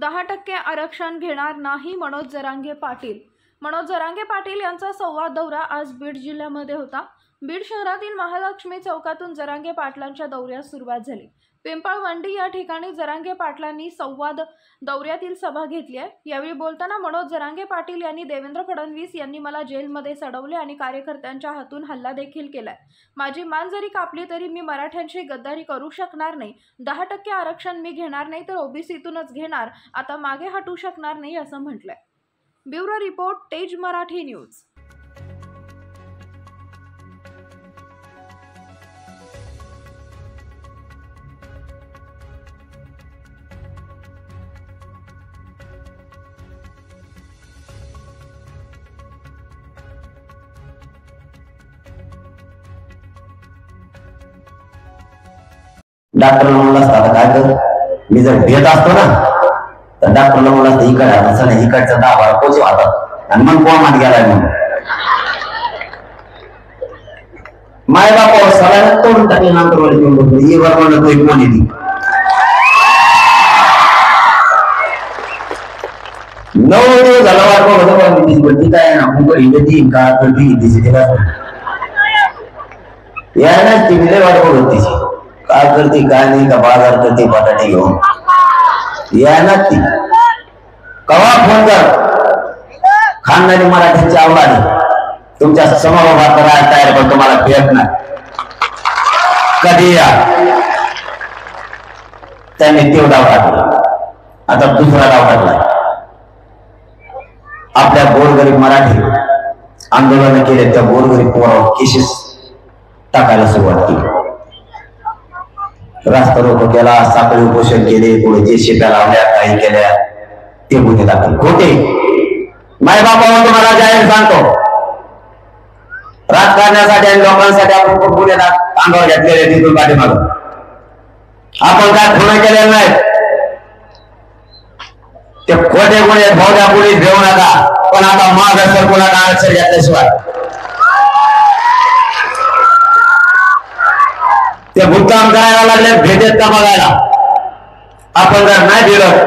10% आरक्षण घेणार नाही मनोज जरांगे पाटील। मनोज जरांगे पाटील यांचा संवाद दौरा आज बीड जिल्ह्यामध्ये होता। बीड शहरातील महालक्ष्मी चौकातून जरांगे पाटलांच्या दौऱ्यास सुरुवात झाली। पिंपळवंडी या ठिकाणी जरांगे पाटलांनी संवाद दौऱ्यातील सभा घेतली आहे। यावेळी बोलताना मनोज जरांगे पाटील यांनी देवेंद्र फडणवीस यांनी मला जेलमध्ये सडवले आणि कार्यकर्त्यांच्या हातून हल्ला देखील केलाय। माझी मान जरी कापली तरी मी मराठ्यांशी गद्दारी करू शकणार नाही। 10% आरक्षण मी घेणार नाही तर ओबीसीतूनच घेणार, आता मागे हटू शकणार नाही असं म्हटलंय। ब्युरो रिपोर्ट, तेज मराठी न्यूज। डॉक्टर म्हणला असता काय कर, मी जर भेट असतो ना तर डॉक्टरला म्हणला असतं इकडे असं नाही, इकडचं 10-12 पोच वाटत आणि मग कोण मात गेलाय म्हणून माय बापा सगळ्यांना तोडून टाकले। नंतर म्हणलं तो कोण येते 9 दिवस झाला वाटत होतं काय ना मुंबई हिंदी का करती तिची यायलाच ती विले वाटत होती काय करते काय नाही, का बाजार करते बटाटे घेऊन या ना ती कवा फोन कर खानदानी मराठीची आवड तुमच्या समोर उभा करायला तयार, पण तुम्हाला भेट नाही कधी या। त्यांनी तो डाव टाकला, आता दुसरा डाव टाकला। आपल्या गोरगरीब मराठी आंदोलन केले त्या गोरगरीब पोरावर केसेस टाकायला सुरुवात केली। रास्ता रोको केला, साखळी उपोषण केले, पुढे जे शेप्या लावल्या काही केल्या ते गुन्हे दाखल खोटे। माय बापावर तुम्हाला जाहीर सांगतो, राजकारणासाठी आणि लोकांसाठी आपण खूप गुन्हे अंगावर घेतलेले तिथून पाठीमाग आपण काय खुणे केलेले नाहीत। ते खोटे गुन्हे भोवद्या पुढे घेऊ नका, पण आता माग सर कोणाला आरक्षण घेतल्याशिवाय ते भुगतान करायला लागले, भेटेत का बघायला। आपण जर नाही दिलं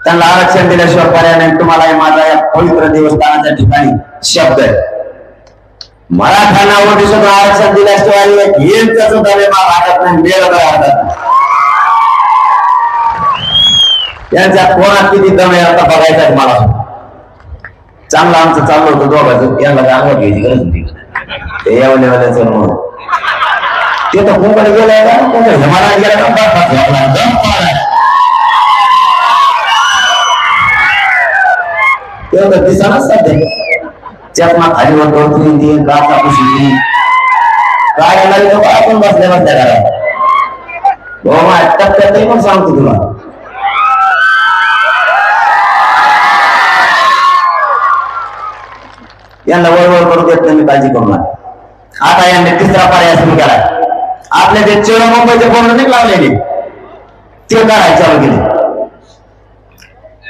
त्यांना आरक्षण दिल्याशिवाय पर्याय नाही। तुम्हाला माझा या पवित्र देवस्थानाच्या ठिकाणी शब्द आहे, मराठ्यांना ओबीसीतून आरक्षण दिल्याशिवाय येईल सुद्धा वाटत नाही, मेळ वाटत नाही। यांच्या कोणात किती दम आहे आता बघायचं मला। चांगलं आमचं चाललं होतं दोघांचं, यांना अंगावर घ्यायची गरज होती ते यावल्याचं म्हणून ते तर कोणकडे गेलाय का हिमालयात गेला तेवढं दिसानाच सध्या चष्मा खाली होतो काय आपण बसल्या बसल्या घरात टप्प्यातही पण सांगतो तुला। यांना वळवळ करू देत नाही, मी काळजी करू नका। आता यांनी तिसरा पर्याय सुरू केला, आपल्या जे चेहरा मुंबईचे बोर्ड नाही लावलेले ते काढायला चालू केले।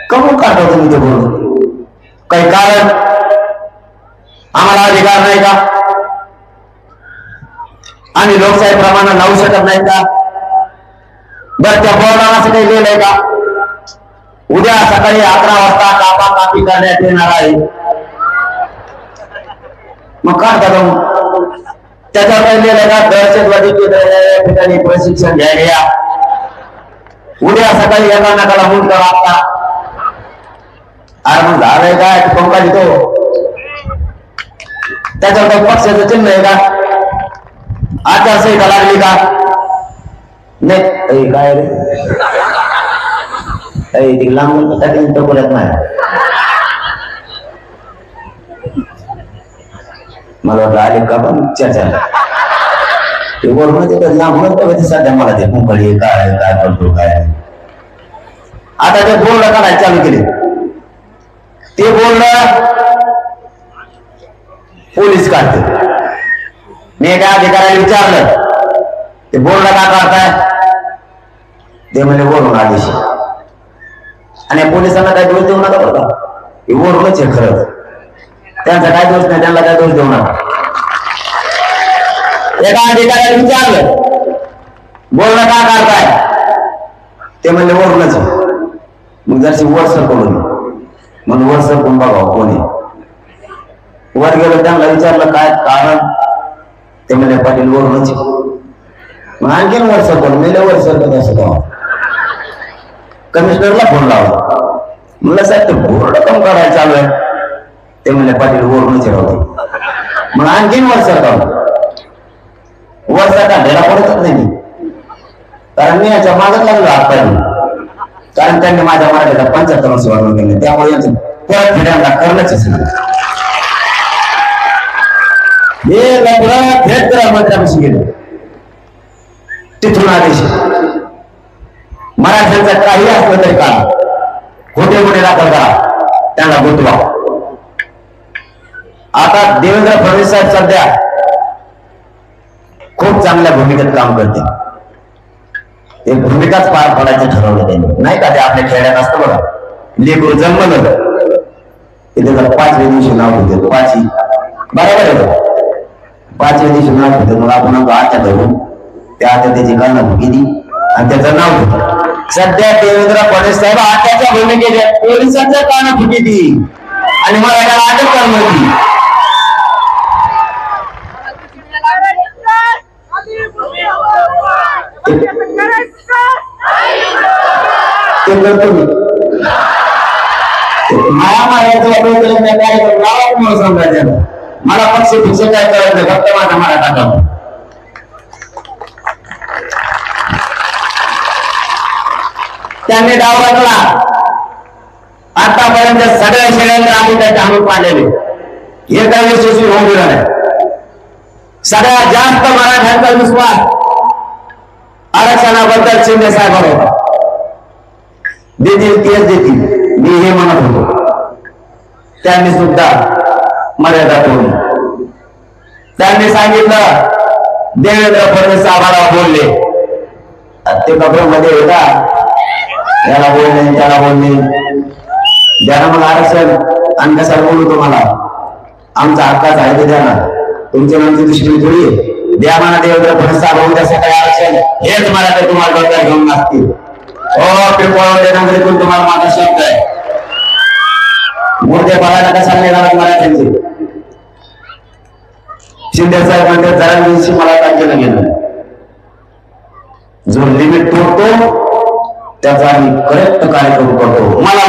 कमून काढतो तुम्ही ते बोर्ड? काही कारण आम्हाला अधिकार नाही का? आणि लोकशाही प्रमाणे लावू शकत नाही का? बरं त्या बोर्डाला असं काही लिहिलंय का उद्या सकाळी 11 वाजता कापा कापी करण्यात येणार आहे? मग काढता जाऊन त्याच्यावर काही लिहिलंय का दहशतवादी ठिकाणी प्रशिक्षण घ्यायला या, उद्या सकाळी एका नकाला मूठ करा। अरे मग झालंय काय पंखा देतो त्याच्यावर काही पक्षाचं चिन्ह आहे का? आचारसंहिता लागली का? नाही काय रे लांब बोलत नाही, मला वाटलं आले का पण चर्चा ते बोलून लांबून सध्या मला ते मुंबई काय काय करतो काय। आता ते बोर्ड काढायला चालू केले, ते बोर्ड पोलीस काढते। मी एका अधिकाऱ्याला विचारलं ते बोर्ड का काढताय, ते म्हणजे वरून आदेश आणि पोलिसांना काय दोष देऊ नका बरं का, हे वरूनच आहे खरंच, त्यांचा काय दोष नाही, त्यांना काय दोष देऊ नका। एका अधिकाऱ्याला विचारलं बोलणं का काढताय, ते म्हणले वरूनच। मग जरशी वर सरकवलं मग वर सरकून बघावं कोणी वर गेलं त्यांना विचारलं काय कारण ते म्हणजे पाटील वरूनच मग आणखीन वर सरकवलं मेले वर सरकत असं तेव्हा कमिशनरला फोन लावला म्हणलं साहेब ते बोर्ड कम करायला चालू आहे ते म्हणजे पाटील वरूनच राहते मग आणखीन वर सरकवलं वर सरकारला पडतच नाही कारण मी याच्या मागत लागलो हात पाहिजे कारण त्यांनी माझ्या मराठीला 75 वर्ष वाढवून गेले त्यामुळे यांचं परत फिरायला करणंच नाही हे लग्न थेट मंत्र्यापाशी गेले तिथून आदेश मराठ्यांचा काही असलं तरी का खोटे खोटे दाखल करा त्यांना गुंतवा आता देवेंद्र फडणवीस साहेब सध्या खूप चांगल्या भूमिकेत काम करते ते भूमिकाच पार पडायचं ठरवलं त्यांनी नाही का ते आपल्या खेड्यात असतं बघा लेकरू जन्मलं ते त्याला 5व्या दिवशी नाव होते पाची बरोबर आहे 5व्या दिवशी नाव होते मग आपण आत्या धरून त्या आत्या त्याची काना भूमिती आणि त्याचं नाव घेतो सध्या देवेंद्र फडणवीस साहेब आत्याच्या भूमिकेत पोलिसांच्या काना भूमिती आणि मला याला अटक करणार मला पक्ष फिक्ष काय करायचं फक्त माझा मराठा काम त्यांनी डाव टाकला आतापर्यंत सगळ्या षडयंत्र आम्ही त्याचे आणून पाडलेले हे काही यशस्वी होऊन गेलं नाही सगळ्यात जास्त मराठ्यांचा विश्वास आरक्षणाबद्दल शिंदे साहेबांवर होता देतील तेच देतील मी हे म्हणत होतो त्यांनी सुद्धा मर्यादा तोडली त्यांनी सांगितलं देवेंद्र फडणवीस साहेबांना बोलले ते कपड्यामध्ये होता याला बोलणे त्याला बोलणे द्या मग आरक्षण आणि कशाला बोलू तुम्हाला आमचा हक्काच आहे ते द्या ना तुमची नामची दुष्टी थोडी आहे द्या म्हणा देवेंद्र फडणवीस साहेब उद्यासाठी आरक्षण हेच मला ते तुम्हाला डोक्यात घेऊन नसतील हो पिंपळवंडीतून तुम्हाला माझा शब्द आहे मुर्दे बघायला कशाला निघाला मराठ्यांचे शिंदे साहेब म्हणते जरा दिवशी मला केलं गेलं जो लिमिट तोडतो त्याचा आम्ही करेक्ट कार्यक्रम करतो मला